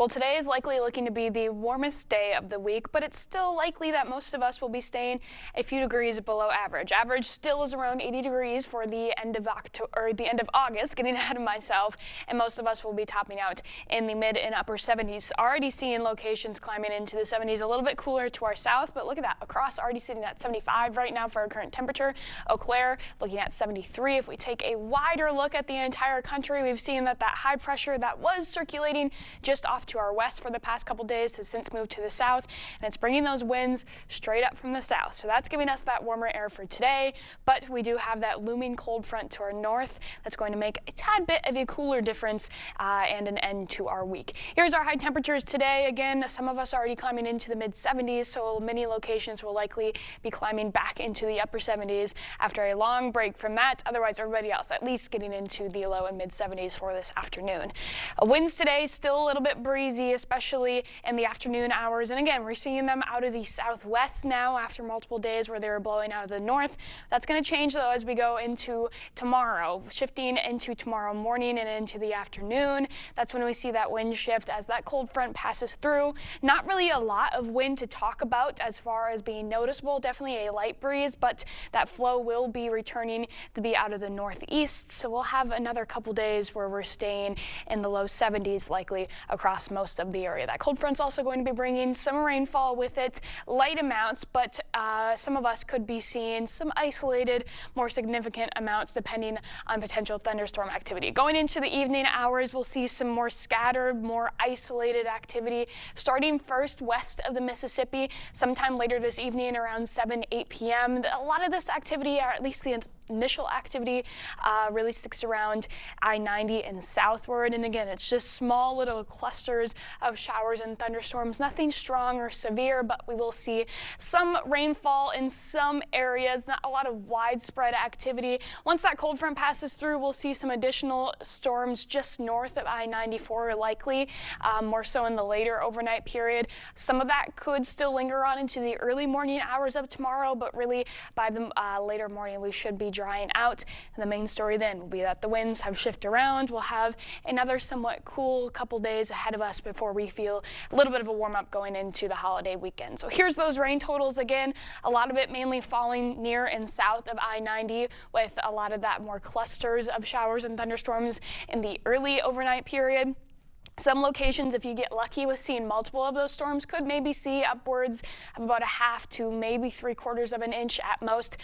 Well, today is likely looking to be the warmest day of the week, but it's still likely that most of us will be staying a few degrees below average. Average still is around 80 degrees for the end of August, getting ahead of myself, and most of us will be topping out in the mid and upper 70s. Already seeing locations climbing into the 70s, a little bit cooler to our south, but look at that, across already sitting at 75 right now for our current temperature. Eau Claire looking at 73. If we take a wider look at the entire country, we've seen that high pressure that was circulating just off to our west for the past couple days has since moved to the south, and it's bringing those winds straight up from the south. So that's giving us that warmer air for today, but we do have that looming cold front to our north that's going to make a tad bit of a cooler difference and an end to our week. Here's our high temperatures today. Again, some of us are already climbing into the mid 70s, so many locations will likely be climbing back into the upper 70s after a long break from that. Otherwise, everybody else at least getting into the low and mid 70s for this afternoon. Winds today still a little bit breezy, especially in the afternoon hours. And again, we're seeing them out of the southwest now after multiple days where they were blowing out of the north. That's going to change though as we go into tomorrow, shifting into tomorrow morning and into the afternoon. That's when we see that wind shift as that cold front passes through. Not really a lot of wind to talk about as far as being noticeable, definitely a light breeze, but that flow will be returning to be out of the northeast. So we'll have another couple days where we're staying in the low 70s likely across most of the area. That cold front's also going to be bringing some rainfall with it, light amounts, but some of us could be seeing some isolated, more significant amounts depending on potential thunderstorm activity. Going into the evening hours, we'll see some more scattered, more isolated activity starting first west of the Mississippi, sometime later this evening around 7-8 p.m. A lot of this activity, or at least the initial activity, really sticks around I-90 and southward. And again, it's just small little clusters of showers and thunderstorms, nothing strong or severe, but we will see some rainfall in some areas, not a lot of widespread activity. Once that cold front passes through, we'll see some additional storms just north of I-94 likely, more so in the later overnight period. Some of that could still linger on into the early morning hours of tomorrow, but really by the later morning we should be drying out. And the main story then will be that the winds have shifted around. We'll have another somewhat cool couple days ahead of us before we feel a little bit of a warm up going into the holiday weekend. So here's those rain totals again. A lot of it mainly falling near and south of I-90, with a lot of that more clusters of showers and thunderstorms in the early overnight period. Some locations, if you get lucky with seeing multiple of those storms, could maybe see upwards of about a half to maybe 3/4 of an inch at most.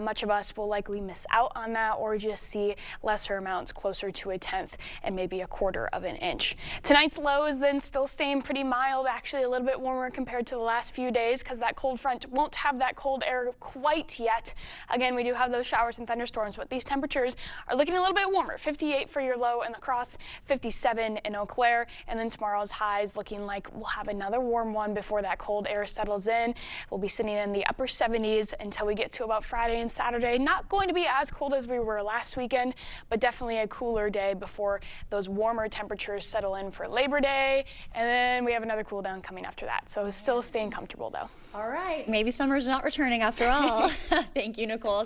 Much of us will likely miss out on that or just see lesser amounts closer to a 1/10 and maybe a 1/4 of an inch. Tonight's lows then still staying pretty mild, actually a little bit warmer compared to the last few days because that cold front won't have that cold air quite yet. Again, we do have those showers and thunderstorms, but these temperatures are looking a little bit warmer. 58 for your low in La Crosse, 57 in Eau Claire. And then tomorrow's highs looking like we'll have another warm one before that cold air settles in. We'll be sitting in the upper 70s until we get to about Friday and Saturday. Not going to be as cold as we were last weekend, but definitely a cooler day before those warmer temperatures settle in for Labor Day. And then we have another cool down coming after that. So still staying comfortable though. All right. Maybe summer's not returning after all. Thank you, Nicole.